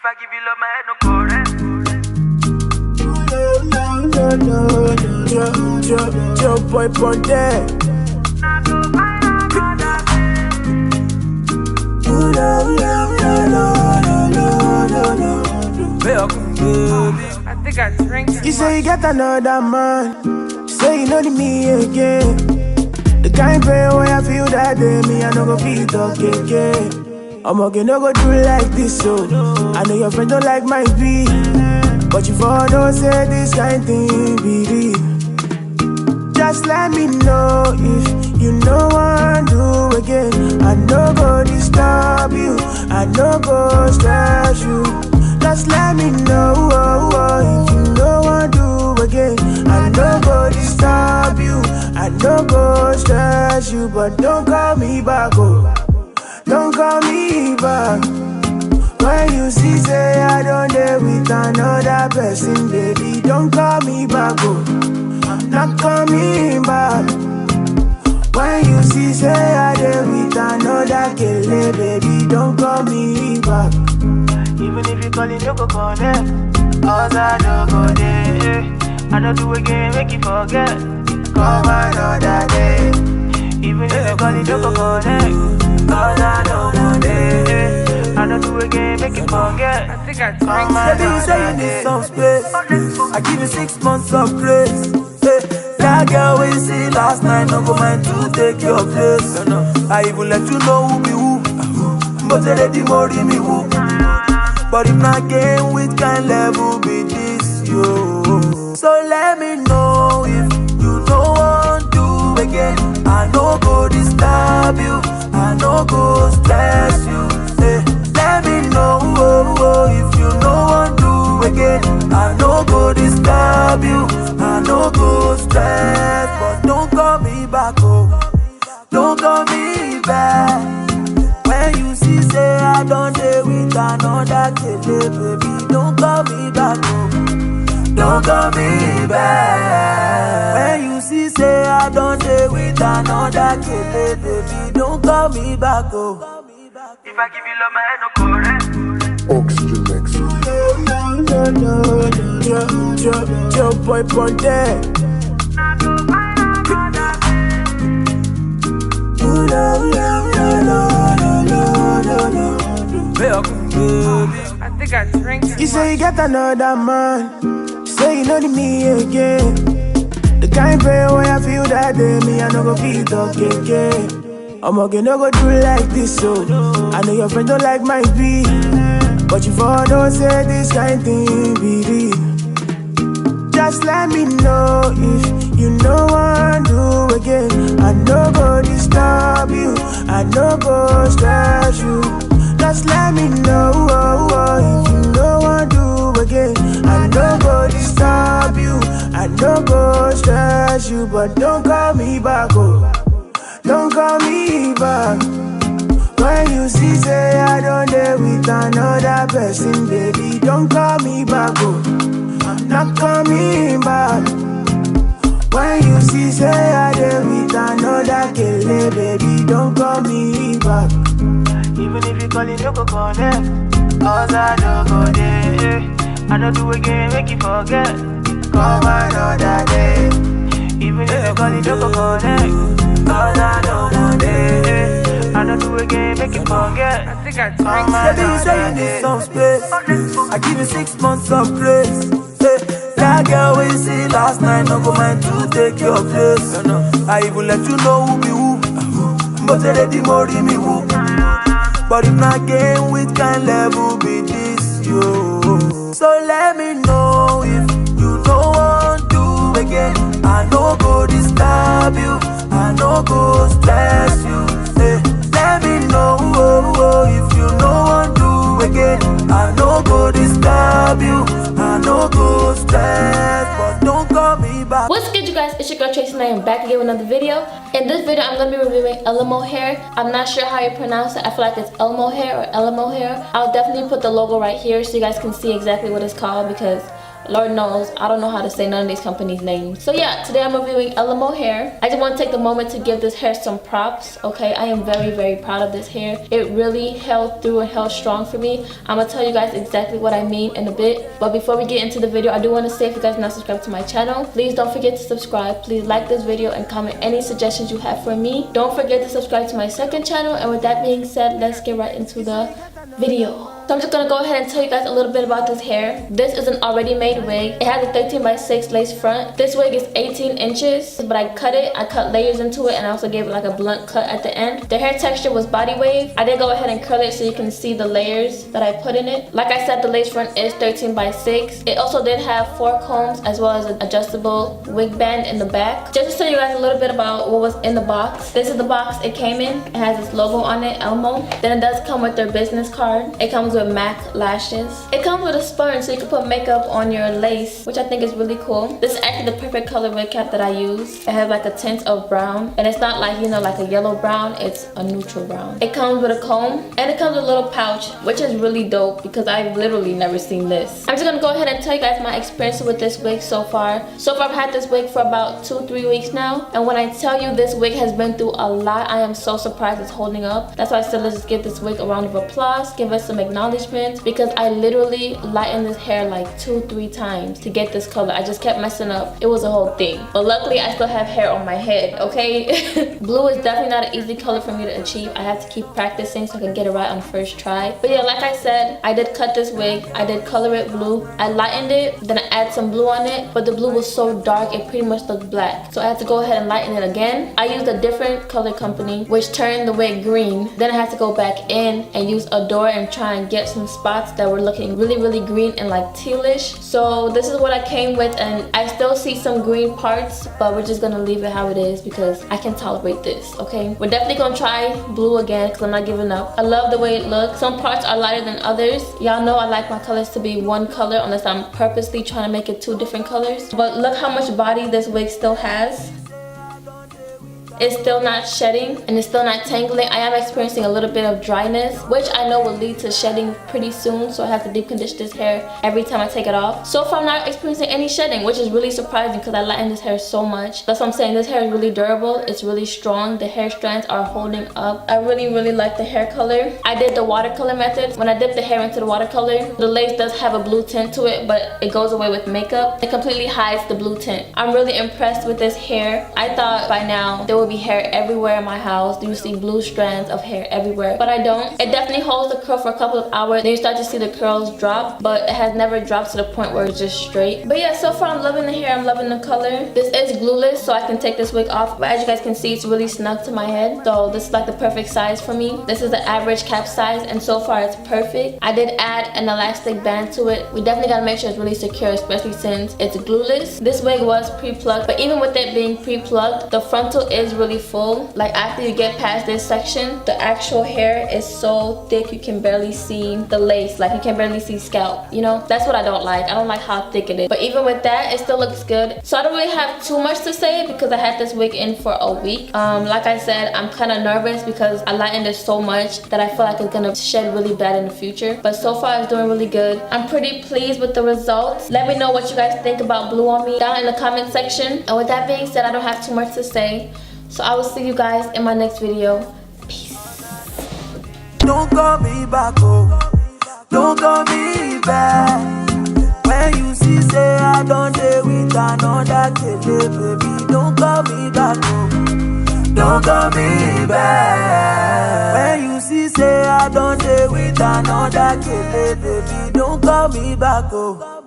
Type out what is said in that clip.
If I give you love, my head no correct. Yo, boy, FRONTAL. I think I drank too You say you much. got another man. Say you know the me again. The kind pain where I feel that day, me I no go feel talk again. I'm okay, no go do like this, so I know your friend don't like my beat, but you for don't say this kind thing be real. Just let me know if you know what do again. I no go disturb you, I no go stress you. Just let me know if you know what do again. I no go disturb you, I no go stress you, but don't call me back, oh. Don't call me back. When you see say I don't dare with another person, baby, don't call me back, oh. I'm not coming back. When you see say I dare with another killer, baby, don't call me back. Even if you call it, no go connect. Cause I don't go there. I don't do again, make you forget. Come another day. Even if you call it, no go connect. Cause I don't go there. I don't do again, make you forget. I think I drank Baby, too you much. say you need some space. I give you 6 months of grace. Hey, that girl we see last night, no go mind to take your place. I even let you know who be who. But they let the money me who. But if not game, which kind level be this, yo? So let me know if you don't want to again. I no go disturb you, I no go stress you. Hey, let me know if you don't want to again. I no go disturb you, I no go stress. But don't call me back, oh. Don't call me back. When you see say I don't dare with another kid, baby, don't call me back, oh. Don't call me back. When you see say I don't dare with another kid, baby, don't call me back, oh. If I give you love, my head no correct. Oxygen mix. Yo, boy, FRONTAL. I think I drank too much. You say you got another man. Say you know the me again. The kind pain where I feel that day, me I no go feel talk again. I'm okay, no go do like this, so I know your friend don't like my beat, but you for don't say this kind thing be real. Just let me know if you know what do again. I no go disturb you, I no go stress you. Just let me know if you know what do again. I no go disturb you, I no go stress you, but don't call me back, oh. Don't call me back. When you see say I don't dare with another person, baby, don't call me back, oh. I'm not coming back. When you see say I dare with another killer, baby, don't call me back. Even if you call it, no go connect. Cause I don't go there. I don't do again, make you forget. Come another day. Even if you call it, no go connect. Cause I don't go there. I don't do again, make you forget. I think I drank Baby, you say you need some space. I give you 6 months of grace. Hey, that girl we see last night, no go mind to take your place. I even let you know who be who. But they let the money me who. But if not game, which kind level be this, yo? So let me know if you don't want to again. I no go disturb you, I no go stress you. Hey, let me know if you don't want to again. I no go disturb you, I no go stress. But don't call me back. What's good, you guys? It's your girl Tracy and I am back again with another video. In this video, I'm going to be reviewing Elemo hair. I'm not sure how you pronounce it. I feel like it's Elmo hair or Elemo hair. I'll definitely put the logo right here so you guys can see exactly what it's called, because Lord knows, I don't know how to say none of these companies' names. So yeah, today I'm reviewing Elemo hair. I just want to take the moment to give this hair some props, okay? I am very, very proud of this hair. It really held through and held strong for me. I'm going to tell you guys exactly what I mean in a bit. But before we get into the video, I do want to say, if you guys are not subscribed to my channel, please don't forget to subscribe. Please like this video and comment any suggestions you have for me. Don't forget to subscribe to my second channel. And with that being said, let's get right into the video. So I'm just gonna go ahead and tell you guys a little bit about this hair. This is an already made wig. It has a 13x6 lace front. This wig is 18 inches, but I cut layers into it, and I also gave it like a blunt cut at the end. The hair texture was body wave. I did go ahead and curl it so you can see the layers that I put in it. Like I said, the lace front is 13x6. It also did have 4 combs as well as an adjustable wig band in the back. Just to tell you guys a little bit about what was in the box. This is the box it came in. It has this logo on it, Elemo. Then it does come with their business card. It comes with MAC lashes. It comes with a sponge so you can put makeup on your lace, which I think is really cool. This is actually the perfect color wig cap that I use. It has like a tint of brown, and it's not like, you know, like a yellow brown. It's a neutral brown. It comes with a comb, and it comes with a little pouch, which is really dope because I've literally never seen this. I'm just gonna go ahead and tell you guys my experience with this wig so far. So far, I've had this wig for about 2-3 weeks now, and when I tell you this wig has been through a lot, I am so surprised it's holding up. That's why I said let's just give this wig a round of applause, give us some acknowledgement, because I literally lightened this hair like 2-3 times to get this color. I just kept messing up. It was a whole thing, but luckily I still have hair on my head, okay? Blue is definitely not an easy color for me to achieve. I have to keep practicing so I can get it right on first try. But yeah, like I said, I did cut this wig. I did color it blue. I lightened it, then I added some blue on it, but the blue was so dark it pretty much looked black, so I had to go ahead and lighten it again. I used a different color company which turned the wig green. Then I had to go back in and use a door and try and get some spots that were looking really green and like tealish. So this is what I came with, and I still see some green parts, but we're just gonna leave it how it is because I can tolerate this, okay? We're definitely gonna try blue again because I'm not giving up. I love the way it looks. Some parts are lighter than others. Y'all know I like my colors to be one color unless I'm purposely trying to make it 2 different colors. But look how much body this wig still has. It's still not shedding and it's still not tangling. I am experiencing a little bit of dryness, which I know will lead to shedding pretty soon, so I have to deep condition this hair every time I take it off. So far I'm not experiencing any shedding, which is really surprising because I lightened this hair so much. That's what I'm saying. This hair is really durable. It's really strong. The hair strands are holding up. I really like the hair color. I did the watercolor method. When I dip the hair into the watercolor, the lace does have a blue tint to it, but it goes away with makeup. It completely hides the blue tint. I'm really impressed with this hair. I thought by now there would be hair everywhere in my house. You see blue strands of hair everywhere, but I don't. It definitely holds the curl for a couple of hours, then you start to see the curls drop, but it has never dropped to the point where it's just straight. But yeah, so far I'm loving the hair. I'm loving the color. This is glueless, so I can take this wig off, but as you guys can see, it's really snug to my head, so this is like the perfect size for me. This is the average cap size, and so far it's perfect. I did add an elastic band to it. We definitely gotta make sure it's really secure, especially since it's glueless. This wig was pre-plucked, but even with it being pre-plucked, the frontal is really full. Like after you get past this section, the actual hair is so thick you can barely see the lace. Like you can barely see scalp, you know? That's what I don't like. I don't like how thick it is. But even with that, it still looks good. So I don't really have too much to say because I had this wig in for a week. Like I said, I'm kind of nervous because I lightened it so much that I feel like it's gonna shed really bad in the future. But so far it's doing really good. I'm pretty pleased with the results. Let me know what you guys think about blue on me down in the comment section. And with that being said, I don't have too much to say. So I will see you guys in my next video. Peace. Don't call me back, oh. Don't call me back. When you see say I don't deal with another kid, baby, don't call me back, oh. Don't call me back. When you see say I don't deal with another kid, baby, don't call me back, oh.